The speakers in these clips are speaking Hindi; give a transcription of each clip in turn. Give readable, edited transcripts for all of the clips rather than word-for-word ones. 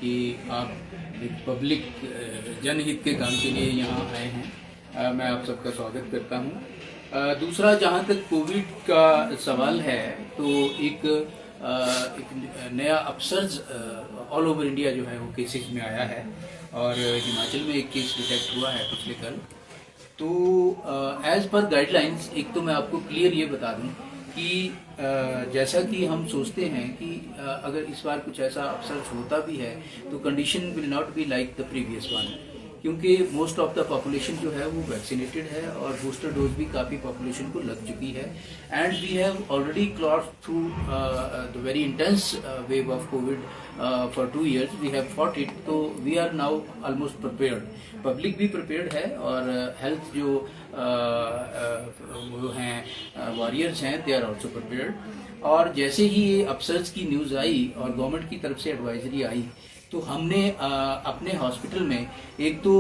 कि आप एक पब्लिक जनहित के काम के लिए यहाँ आए हैं। मैं आप सबका स्वागत करता हूँ। दूसरा, जहाँ तक कोविड का सवाल है तो एक नया अपसर्ज ऑल ओवर इंडिया जो है वो केसेस में आया है और हिमाचल में एक केस डिटेक्ट हुआ है पिछले कल। तो एज पर गाइडलाइंस एक तो मैं आपको क्लियर ये बता दूं कि जैसा कि हम सोचते हैं कि अगर इस बार कुछ ऐसा अपसर्ज होता भी है तो condition will not be like the previous one, क्योंकि मोस्ट ऑफ द पॉपुलेशन जो है वो वैक्सीनेटेड है और बूस्टर डोज भी काफ़ी पॉपुलेशन को लग चुकी है and we have already cross through the very intense wave of Covid for 2 years we have fought it. तो we are now almost prepared, public भी प्रिपेयर्ड है और हेल्थ जो वो हैं वॉरियर्स हैं दे आर ऑल्सो प्रिपेयर्ड। और जैसे ही ये अपसर्ज की न्यूज़ आई और गवर्नमेंट की तरफ से एडवाइजरी आई तो हमने अपने हॉस्पिटल में एक तो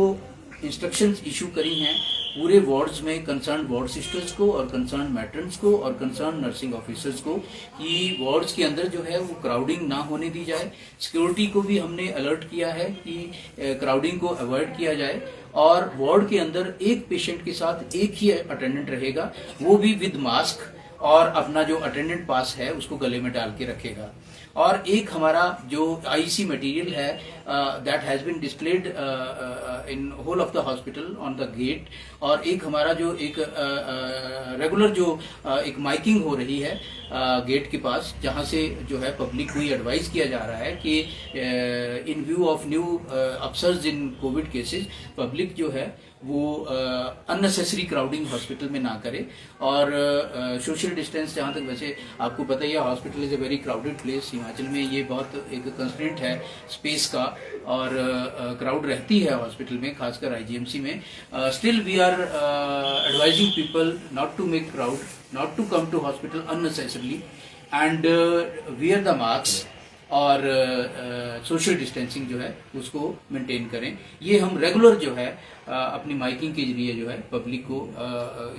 इंस्ट्रक्शंस इशू करी हैं पूरे वार्ड्स में कंसर्न वार्ड सिस्टर्स को और कंसर्न मैट्रन्स को और कंसर्न नर्सिंग ऑफिसर्स को कि वार्ड्स के अंदर जो है वो क्राउडिंग ना होने दी जाए। सिक्योरिटी को भी हमने अलर्ट किया है कि क्राउडिंग को अवॉइड किया जाए और वार्ड के अंदर एक पेशेंट के साथ एक ही अटेंडेंट रहेगा, वो भी विद मास्क और अपना जो अटेंडेंट पास है उसको गले में डाल के रखेगा। और एक हमारा जो आईसी मटेरियल है that has been displayed in whole of the hospital on the gate, और एक हमारा जो एक रेगुलर जो एक माइकिंग हो रही है गेट के पास, जहां से जो है पब्लिक को ये एडवाइस किया जा रहा है कि इन view of new upsurge in Covid cases public जो है वो अननेसेसरी क्राउडिंग हॉस्पिटल में ना करे और सोशल डिस्टेंस, जहाँ तक वैसे आपको पता ही है hospital is a very crowded place. Himachal में ये बहुत एक कंस्ट्रेंट है स्पेस का और क्राउड रहती है हॉस्पिटल में, खासकर आईजीएमसी में। Still we are advising people not to make crowd, not to come to hospital unnecessarily and wear the mask और सोशल डिस्टेंसिंग जो है उसको मेंटेन करें। ये हम रेगुलर जो है अपनी माइकिंग के जरिए जो है पब्लिक को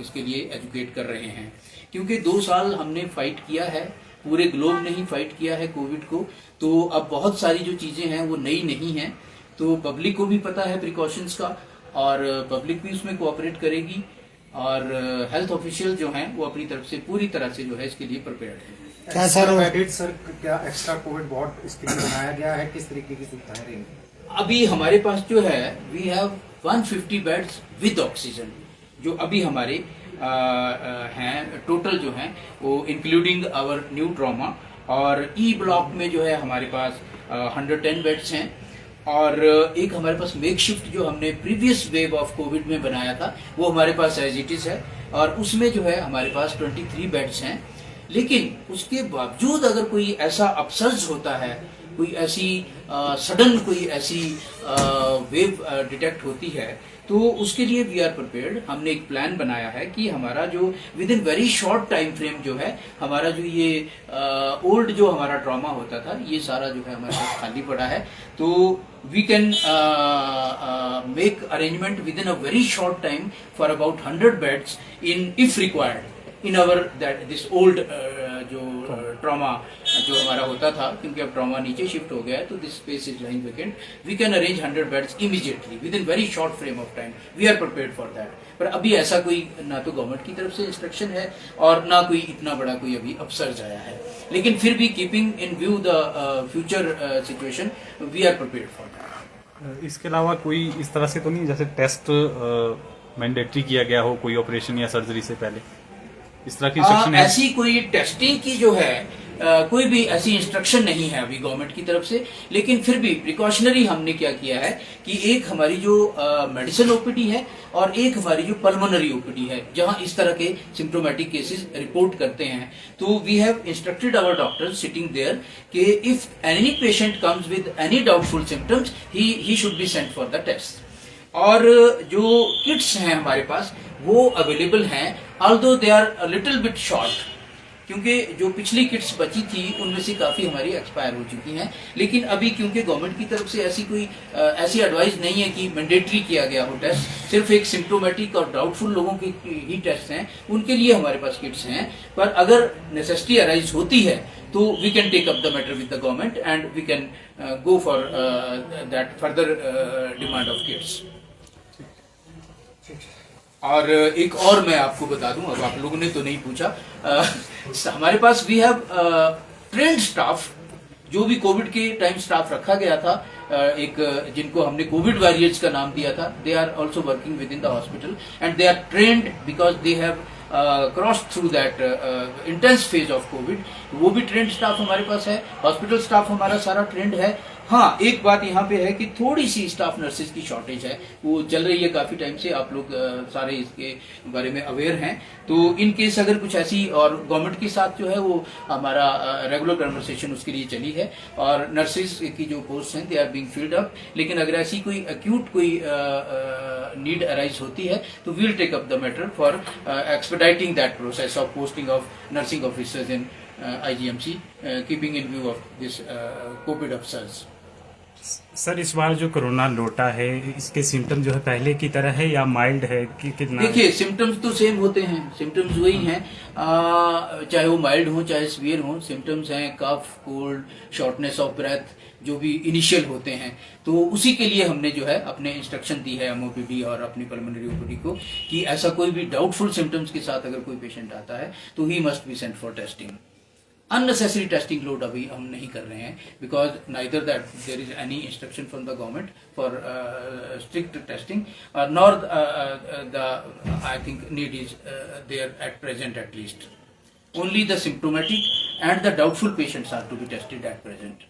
इसके लिए एजुकेट कर रहे हैं, क्योंकि 2 साल हमने फाइट किया है, पूरे ग्लोब ने ही फाइट किया है कोविड को। तो अब बहुत सारी जो चीजें हैं वो नई नहीं हैं, तो पब्लिक को भी पता है प्रिकॉशंस का और पब्लिक भी उसमें कोऑपरेट करेगी और हेल्थ ऑफिशियल जो हैं वो अपनी तरफ से पूरी तरह से जो है इसके लिए प्रिपेयर्ड है। क्या सर क्या एक्स्ट्रा कोविड वार्ड इसके लिए बनाया गया है, किस तरीके की सुविधाएं रहेंगी? अभी हमारे पास जो है we have 150 beds with oxygen जो अभी हमारे हैं टोटल जो हैं वो इंक्लूडिंग आवर न्यू ट्रॉमा, और ई ब्लॉक में जो है हमारे पास 110 बेड्स हैं और एक हमारे पास मेकशिफ्ट जो हमने प्रीवियस वेव ऑफ कोविड में बनाया था वो हमारे पास एज इट इज है और उसमें जो है हमारे पास 23 बेड्स हैं। लेकिन उसके बावजूद अगर कोई ऐसा अपसर्ज होता है, कोई ऐसी सडन कोई ऐसी वेव डिटेक्ट होती है तो उसके लिए वी आर प्रिपेयर्ड। हमने एक प्लान बनाया है कि हमारा जो with in very short time frame जो है हमारा जो ये ओल्ड जो हमारा ट्रॉमा होता था ये सारा जो है हमारे पास खाली पड़ा है, तो we can make arrangement with in a very short time for about 100 beds in if required in our that this old जो ट्रॉमा जो हमारा होता था, क्योंकि अब ट्रॉमा नीचे शिफ्ट हो गया है तो this space is lying vacant. We can arrange 100 beds immediately with in very short frame of time. We are prepared for that. पर अभी ऐसा कोई ना तो गवर्नमेंट की तरफ से इंस्ट्रक्शन है और ना कोई इतना बड़ा कोई अभी अपसर्ज आया है, लेकिन फिर भी keeping in view the future situation we are prepared for that. इसके अलावा कोई इस तरह से तो नहीं जैसे टेस्ट मैंडेटरी किया गया हो कोई ऑपरेशन या सर्जरी से पहले, इस तरह की इंस्ट्रक्शन है? ऐसी कोई टेस्टिंग की जो है कोई भी ऐसी इंस्ट्रक्शन नहीं है अभी गवर्नमेंट की तरफ से, लेकिन फिर भी प्रिकॉशनरी हमने क्या किया है कि एक हमारी जो मेडिसिन ओपीडी है और एक हमारी जो पल्मोनरी ओपीडी है जहां इस तरह के सिम्प्टोमेटिक केसेस रिपोर्ट करते हैं, तो we have instructed our doctors sitting there कि if any patient comes with any doubtful symptoms he should be sent for the test. और जो किट्स हैं हमारे पास वो अवेलेबल हैं, although they are a little bit short, क्योंकि जो पिछली किट्स बची थी उनमें से काफ़ी हमारी एक्सपायर हो चुकी हैं। लेकिन अभी क्योंकि गवर्नमेंट की तरफ से ऐसी एडवाइस नहीं है कि मैंडेटरी किया गया हो टेस्ट, सिर्फ एक सिम्प्टोमेटिक और डाउटफुल लोगों के ही टेस्ट हैं, उनके लिए हमारे पास किट्स हैं। पर अगर नेसेसिटी अराइज होती है तो we can take up the matter with the government and we can go for that further demand of kits. और एक और मैं आपको बता दूं, अब आप लोगों ने तो नहीं पूछा, हमारे पास वी हैव ट्रेंड स्टाफ, जो भी कोविड के टाइम स्टाफ रखा गया था, एक जिनको हमने कोविड वॉरियर्स का नाम दिया था, they are also working with in the hospital and they are trained because they have cross through that intense phase of COVID. वो भी ट्रेंड स्टाफ हमारे पास है, हॉस्पिटल स्टाफ हमारा सारा ट्रेंड है। हाँ, एक बात यहाँ पे है कि थोड़ी सी स्टाफ नर्सेज की शॉर्टेज है, वो चल रही है काफी टाइम से, आप लोग सारे इसके बारे में अवेयर हैं। तो इन केस अगर कुछ ऐसी, और गवर्नमेंट के साथ जो है वो हमारा रेगुलर कन्वर्सेशन उसके लिए चली है और नर्सेज की जो पोस्ट हैं they are being filled up. लेकिन अगर ऐसी कोई एक्यूट कोई नीड अराइज होती है तो we'll take up the matter for expediting that process of posting of nursing officers in IGMC, keeping in view of this COVID upsurge. सर, इस बार जो कोरोना लौटा है, इसके सिम्टम जो है पहले की तरह है या माइल्ड है कि कितना? देखिए, सिम्टम्स तो सेम होते हैं, सिम्टम्स वही हैं, चाहे वो माइल्ड हो चाहे सीवियर हो। सिम्टम्स हैं कफ, कोल्ड, शॉर्टनेस ऑफ ब्रेथ, जो भी इनिशियल होते हैं। तो उसी के लिए हमने जो है अपने इंस्ट्रक्शन दी है MOPD और अपनी पल्मोनरी OPD को कि ऐसा कोई भी डाउटफुल सिम्टम्स के साथ अगर कोई पेशेंट आता है तो ही must be sent for testing. Unnecessary testing load अभी हम नहीं कर रहे हैं, because neither that there is any instruction from the government for strict testing, nor the I think need is there at present at least. Only the symptomatic and the doubtful patients are to be tested at present.